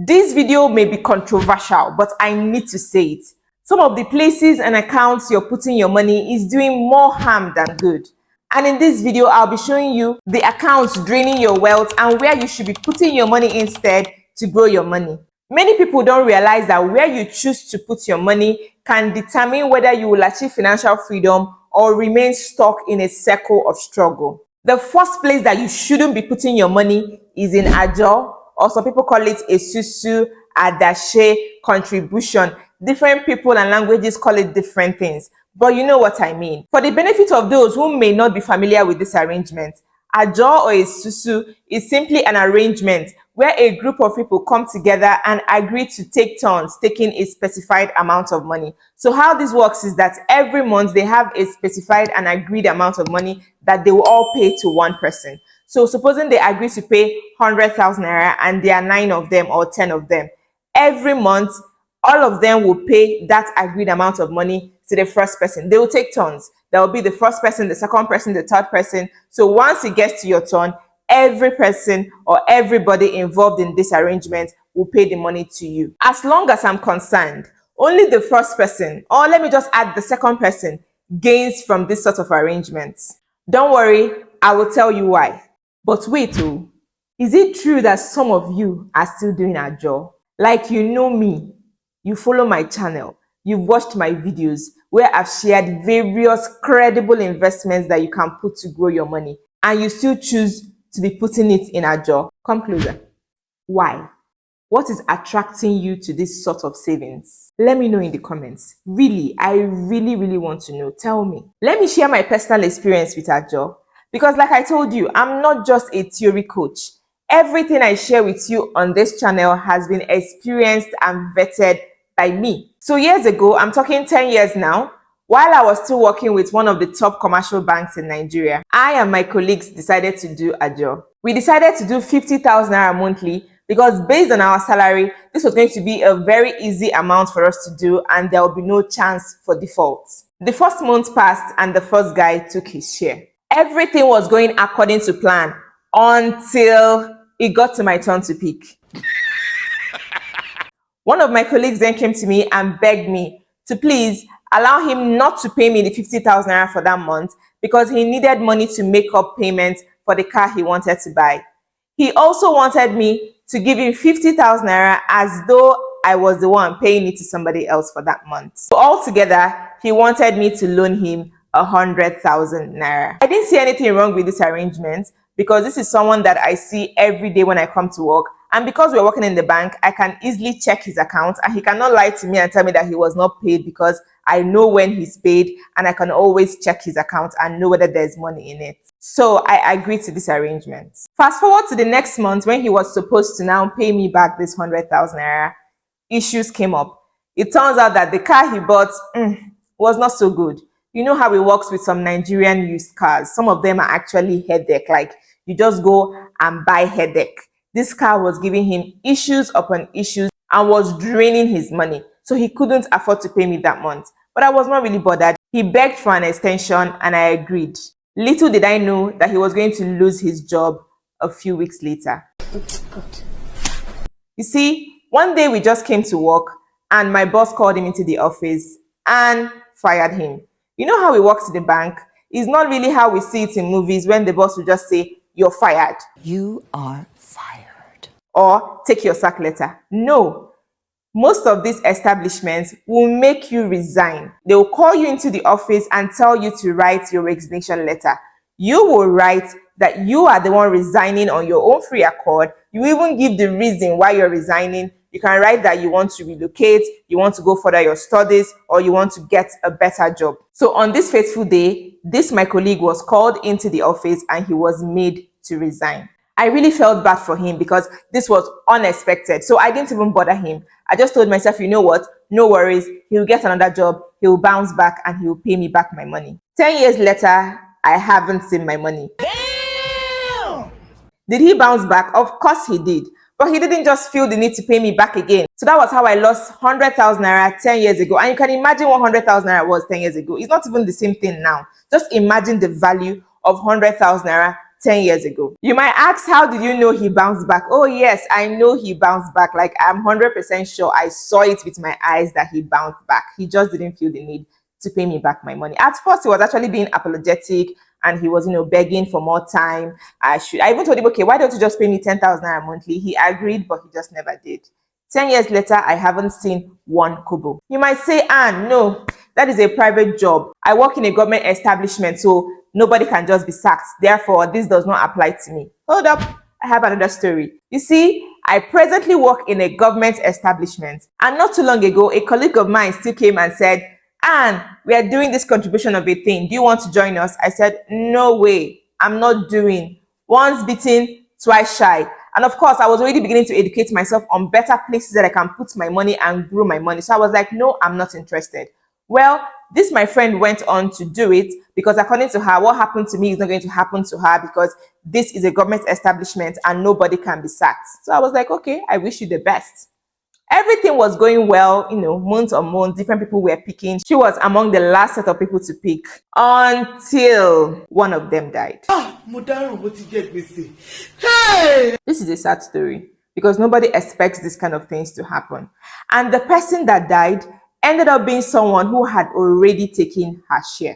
This video may be controversial, but I need to say it. Some of the places and accounts you're putting your money is doing more harm than good. And in this video, I'll be showing you the accounts draining your wealth and where you should be putting your money instead to grow your money. Many people don't realize that where you choose to put your money can determine whether you will achieve financial freedom or remain stuck in a circle of struggle. The first place that you shouldn't be putting your money is in ajo, or some people call it a susu, adache, contribution. Different people and languages call it different things, but you know what I mean. For the benefit of those who may not be familiar with this arrangement, ajo or a susu is simply an arrangement where a group of people come together and agree to take turns taking a specified amount of money. So how this works is that every month they have a specified and agreed amount of money that they will all pay to one person. So supposing they agree to pay 100,000 naira and there are 9 of them or 10 of them, every month all of them will pay that agreed amount of money to the first person. They will take turns. There will be the first person, the second person, the third person. So once it gets to your turn, every person or everybody involved in this arrangement will pay the money to you. As long as I'm concerned, only the first person, or let me just add the second person, gains from this sort of arrangements. Don't worry, I will tell you why. But wait, is it true that some of you are still doing ajo? Like, you know me, you follow my channel, you've watched my videos where I've shared various credible investments that you can put to grow your money, and you still choose to be putting it in ajo. Come closer. Why? What is attracting you to this sort of savings? Let me know in the comments. Really, I really want to know. Tell me. Let me share my personal experience with ajo. Because like I told you, I'm not just a theory coach. Everything I share with you on this channel has been experienced and vetted by me. So years ago, I'm talking 10 years now, while I was still working with one of the top commercial banks in Nigeria, I and my colleagues decided to do ajo. We decided to do 50,000 naira monthly because based on our salary, this was going to be a very easy amount for us to do and there will be no chance for default. The first month passed and the first guy took his share. Everything was going according to plan until it got to my turn to pick. One of my colleagues then came to me and begged me to please allow him not to pay me the 50,000 naira for that month because he needed money to make up payments for the car he wanted to buy. He also wanted me to give him 50,000 naira as though I was the one paying it to somebody else for that month. So altogether, he wanted me to loan him 100,000 naira. I didn't see anything wrong with this arrangement because this is someone that I see every day when I come to work. And because we're working in the bank, I can easily check his account and he cannot lie to me and tell me that he was not paid because I know when he's paid and I can always check his account and know whether there's money in it. So I agreed to this arrangement. Fast forward to the next month when he was supposed to now pay me back this 100,000 naira, issues came up. It turns out that the car he bought was not so good. You know how it works with some Nigerian used cars. Some of them are actually headache, like you just go and buy headache. This car was giving him issues upon issues and was draining his money. So he couldn't afford to pay me that month. But I was not really bothered. He begged for an extension and I agreed. Little did I know that he was going to lose his job a few weeks later. You see, one day we just came to work and my boss called him into the office and fired him. You know how it works in the bank? It's not really how we see it in movies when the boss will just say, "You're fired." You are fired. Or take your sack letter. No. Most of these establishments will make you resign. They will call you into the office and tell you to write your resignation letter. You will write that you are the one resigning on your own free accord. You even give the reason why you're resigning. You can write that you want to relocate, you want to go further your studies, or you want to get a better job. So on this fateful day, my colleague was called into the office and he was made to resign. I really felt bad for him because this was unexpected. So I didn't even bother him. I just told myself, you know what? No worries. He'll get another job. He'll bounce back and he'll pay me back my money. 10 years later, I haven't seen my money. Damn! Did he bounce back? Of course he did. But he didn't just feel the need to pay me back again. So that was how I lost 100,000 naira 10 years ago. And you can imagine what 100,000 naira was 10 years ago. It's not even the same thing now. Just imagine the value of 100,000 naira 10 years ago. You might ask, how did you know he bounced back? Oh yes, I know he bounced back. Like, I'm 100% sure I saw it with my eyes that he bounced back. He just didn't feel the need to pay me back my money. At first, he was actually being apologetic and he was, begging for more time. I even told him, okay, why don't you just pay me 10,000 naira monthly? He agreed, but he just never did. 10 years later, I haven't seen one kobo. You might say, no, that is a private job. I work in a government establishment, so nobody can just be sacked. Therefore, this does not apply to me. Hold up, I have another story. You see, I presently work in a government establishment, and not too long ago, a colleague of mine still came and said, Anne, we are doing this contribution of a thing. Do you want to join us? I said, no way, I'm not doing. Once bitten, twice shy. And of course, I was already beginning to educate myself on better places that I can put my money and grow my money. So I was like, no, I'm not interested. Well, this my friend went on to do it because according to her, what happened to me is not going to happen to her because this is a government establishment and nobody can be sacked. So I was like, okay, I wish you the best. Everything was going well, month on month, different people were picking. She was among the last set of people to pick until one of them died. Hey! This is a sad story because nobody expects this kind of things to happen. And the person that died ended up being someone who had already taken her share.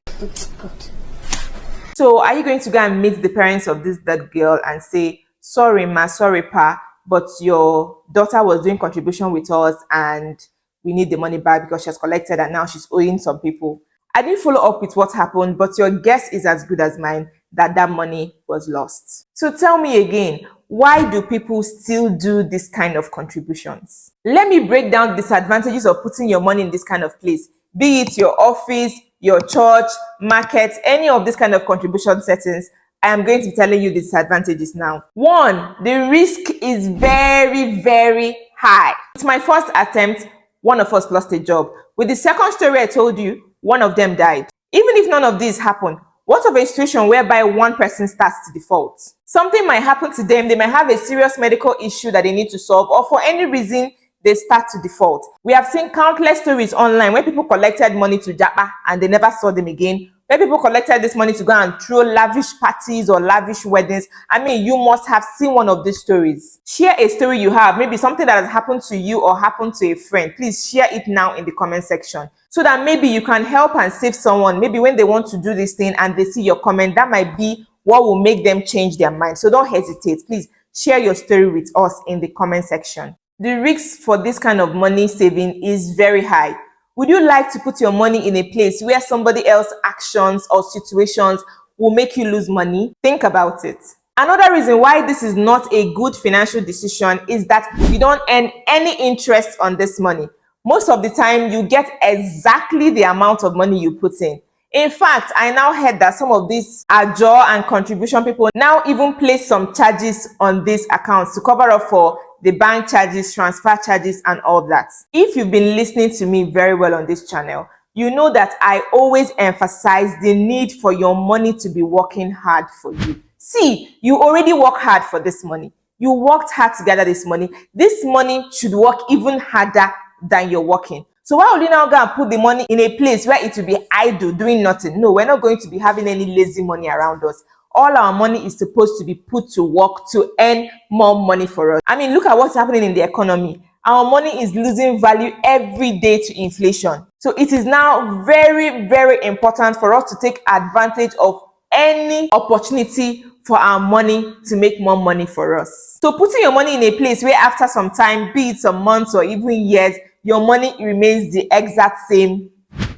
So are you going to go and meet the parents of this dead girl and say, sorry ma, sorry pa, but your daughter was doing contribution with us and we need the money back because she has collected and now she's owing some people? I didn't follow up with what happened, but your guess is as good as mine that that money was lost. So tell me again, why do people still do this kind of contributions? Let me break down the disadvantages of putting your money in this kind of place, be it your office, your church, market, any of this kind of contribution settings. I am going to be telling you the disadvantages now. One, the risk is very, very high. It's my first attempt. One of us lost a job. With the second story I told you, one of them died. Even if none of these happen, what of a situation whereby one person starts to default? Something might happen to them. They might have a serious medical issue that they need to solve, or for any reason, they start to default. We have seen countless stories online where people collected money to japa and they never saw them again. Where people collected this money to go and throw lavish parties or lavish weddings. I mean, you must have seen one of these stories. Share a story you have, maybe something that has happened to you or happened to a friend. Please share it now in the comment section so that maybe you can help and save someone. Maybe when they want to do this thing and they see your comment, that might be what will make them change their mind. So don't hesitate. Please share your story with us in the comment section. The risk for this kind of money saving is very high. Would you like to put your money in a place where somebody else's actions or situations will make you lose money? Think about it. Another reason why this is not a good financial decision is that you don't earn any interest on this money. Most of the time, you get exactly the amount of money you put in. In fact, I now heard that some of these ajo and contribution people now even place some charges on these accounts to cover up for the bank charges, transfer charges, and all that. If you've been listening to me very well on this channel, you know that I always emphasize the need for your money to be working hard for you. See, you already work hard for this money. You worked hard to gather this money. This money should work even harder than you're working. So why would you now go and put the money in a place where it will be idle, doing nothing? No, we're not going to be having any lazy money around us. All our money is supposed to be put to work to earn more money for us. I mean, look at what's happening in the economy. Our money is losing value every day to inflation. So it is now very, very important for us to take advantage of any opportunity for our money to make more money for us. So putting your money in a place where after some time, be it some months or even years, your money remains the exact same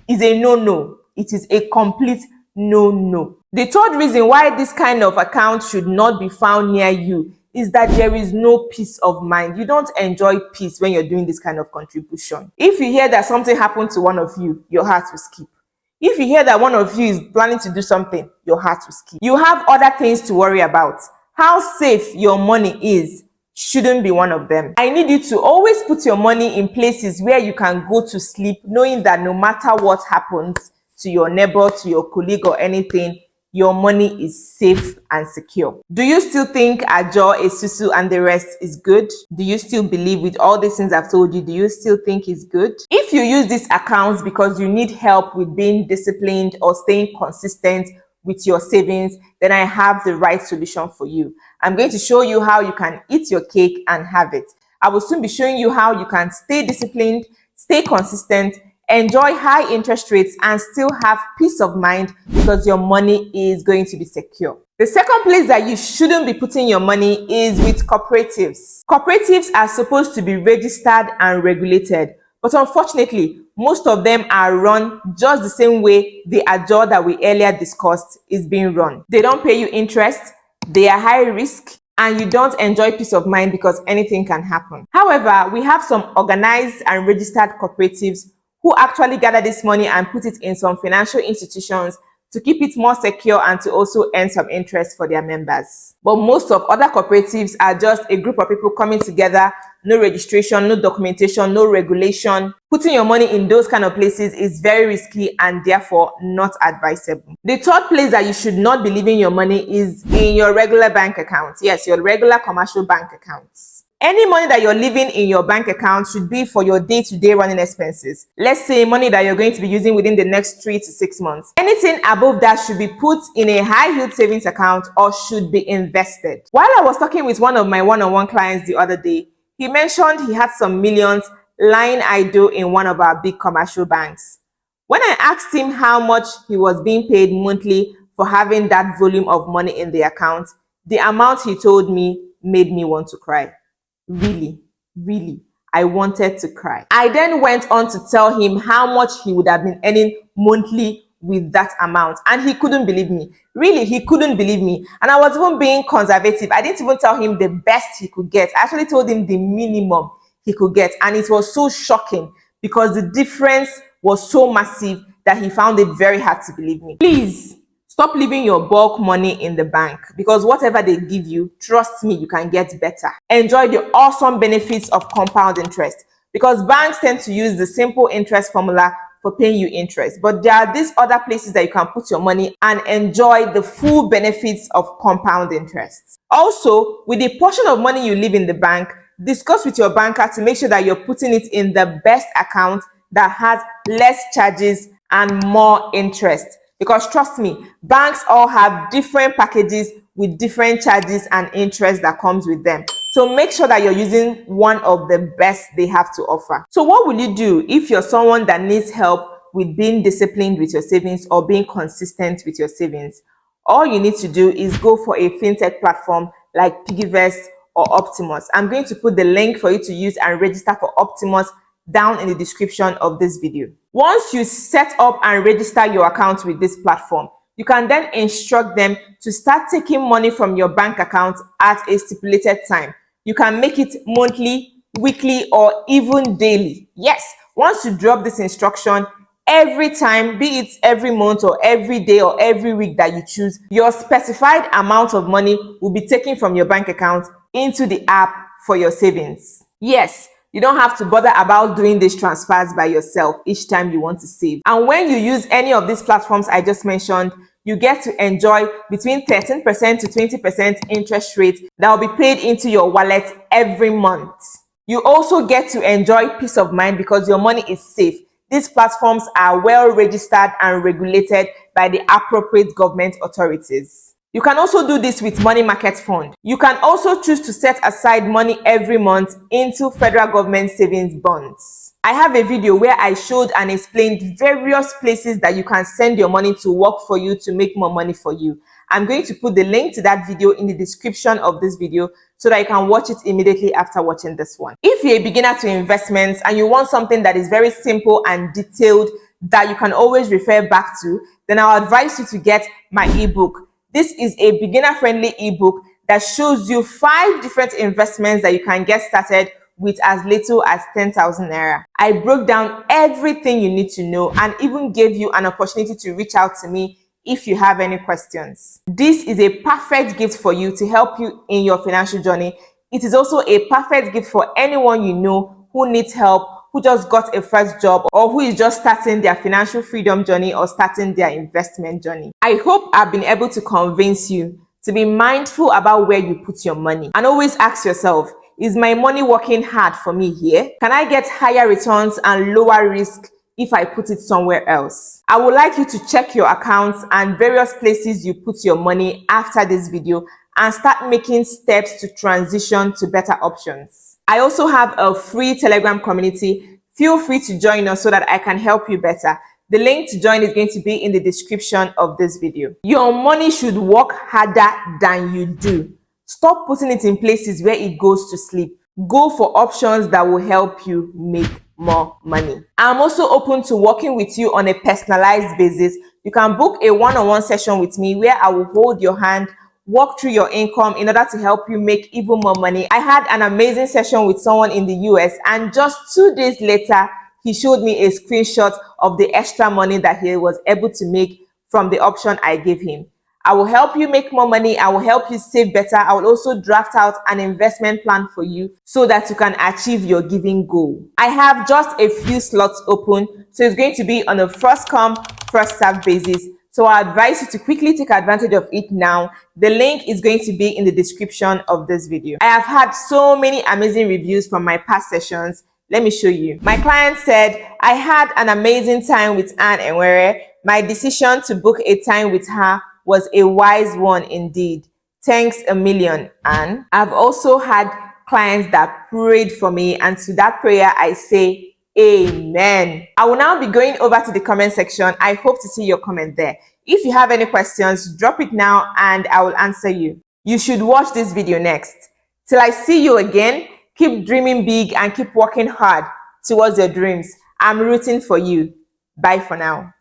is a no-no. It is a complete no. The third reason why this kind of account should not be found near you is that there is no peace of mind. You don't enjoy peace when you're doing this kind of contribution. If you hear that something happened to one of you, your heart will skip. If you hear that one of you is planning to do something, your heart will skip. You have other things to worry about. How safe your money is shouldn't be one of them. I need you to always put your money in places where you can go to sleep knowing that no matter what happens to your neighbor, to your colleague or anything, your money is safe and secure. Do you still think Ajo, Esusu and the rest is good? Do you still believe with all these things I've told you, do you still think it's good? If you use these accounts because you need help with being disciplined or staying consistent with your savings, then I have the right solution for you. I'm going to show you how you can eat your cake and have it. I will soon be showing you how you can stay disciplined, stay consistent, enjoy high interest rates, and still have peace of mind because your money is going to be secure. The second place that you shouldn't be putting your money is with cooperatives. Cooperatives are supposed to be registered and regulated, but unfortunately, most of them are run just the same way the ajo that we earlier discussed is being run. They don't pay you interest, they are high risk, and you don't enjoy peace of mind because anything can happen. However, we have some organized and registered cooperatives who actually gather this money and put it in some financial institutions to keep it more secure and to also earn some interest for their members. But most of other cooperatives are just a group of people coming together, no registration, no documentation, no regulation. Putting your money in those kind of places is very risky and therefore not advisable. The third place that you should not be leaving your money is in your regular bank account. Yes, your regular commercial bank accounts. Any money that you're leaving in your bank account should be for your day-to-day running expenses. Let's say money that you're going to be using within the next 3 to 6 months. Anything above that should be put in a high-yield savings account or should be invested. While I was talking with one of my one-on-one clients the other day, he mentioned he had some millions lying idle in one of our big commercial banks. When I asked him how much he was being paid monthly for having that volume of money in the account, the amount he told me made me want to cry. Really, I wanted to cry. I then went on to tell him how much he would have been earning monthly with that amount, and he couldn't believe me. Really, he couldn't believe me. And I was even being conservative. I didn't even tell him the best he could get. I actually told him the minimum he could get, and it was so shocking because the difference was so massive that he found it very hard to believe me. Please stop leaving your bulk money in the bank because whatever they give you, trust me, you can get better. Enjoy the awesome benefits of compound interest because banks tend to use the simple interest formula for paying you interest. But there are these other places that you can put your money and enjoy the full benefits of compound interest. Also, with the portion of money you leave in the bank, discuss with your banker to make sure that you're putting it in the best account that has less charges and more interest. Because trust me, banks all have different packages with different charges and interest that comes with them. So make sure that you're using one of the best they have to offer. So what will you do if you're someone that needs help with being disciplined with your savings or being consistent with your savings? All you need to do is go for a fintech platform like Piggyvest or Optimus. I'm going to put the link for you to use and register for Optimus down in the description of this video. Once you set up and register your account with this platform, you can then instruct them to start taking money from your bank account at a stipulated time. You can make it monthly, weekly, or even daily. Yes, once you drop this instruction, every time, be it every month or every day or every week that you choose, your specified amount of money will be taken from your bank account into the app for your savings. Yes, you don't have to bother about doing these transfers by yourself each time you want to save. And when you use any of these platforms I just mentioned, you get to enjoy between 13% to 20% interest rate that will be paid into your wallet every month. You also get to enjoy peace of mind because your money is safe. These platforms are well registered and regulated by the appropriate government authorities. You can also do this with money market fund. You can also choose to set aside money every month into federal government savings bonds. I have a video where I showed and explained various places that you can send your money to work for you to make more money for you. I'm going to put the link to that video in the description of this video so that you can watch it immediately after watching this one. If you're a beginner to investments and you want something that is very simple and detailed that you can always refer back to, then I'll advise you to get my ebook. This is a beginner-friendly ebook that shows you 5 different investments that you can get started with as little as 10,000 naira. I broke down everything you need to know and even gave you an opportunity to reach out to me if you have any questions. This is a perfect gift for you to help you in your financial journey. It is also a perfect gift for anyone you know who needs help, who just got a first job, or who is just starting their financial freedom journey or starting their investment journey. I hope I've been able to convince you to be mindful about where you put your money and always ask yourself, is my money working hard for me here? Can I get higher returns and lower risk if I put it somewhere else. I would like you to check your accounts and various places you put your money after this video and start making steps to transition to better options. I also have a free Telegram community. Feel free to join us so that I can help you better. The link to join is going to be in the description of this video. Your money should work harder than you do. Stop putting it in places where it goes to sleep. Go for options that will help you make more money. I'm also open to working with you on a personalized basis. You can book a one-on-one session with me where I will hold your hand, walk through your income in order to help you make even more money. I had an amazing session with someone in the US, and just 2 days later, he showed me a screenshot of the extra money that he was able to make from the option I gave him. I will help you make more money. I will help you save better. I will also draft out an investment plan for you so that you can achieve your giving goal. I have just a few slots open, so it's going to be on a first come, first served basis. So I advise you to quickly take advantage of it now. The link is going to be in the description of this video. I have had so many amazing reviews from my past sessions. Let me show you. My client said, I had an amazing time with Anne Enwere. My decision to book a time with her was a wise one indeed. Thanks a million, Anne. I've also had clients that prayed for me, and to that prayer I say amen. I will now be going over to the comment section. I hope to see your comment there. If you have any questions, drop it now and I will answer you. You should watch this video next. Till I see you again, keep dreaming big and keep working hard towards your dreams. I'm rooting for you. Bye for now.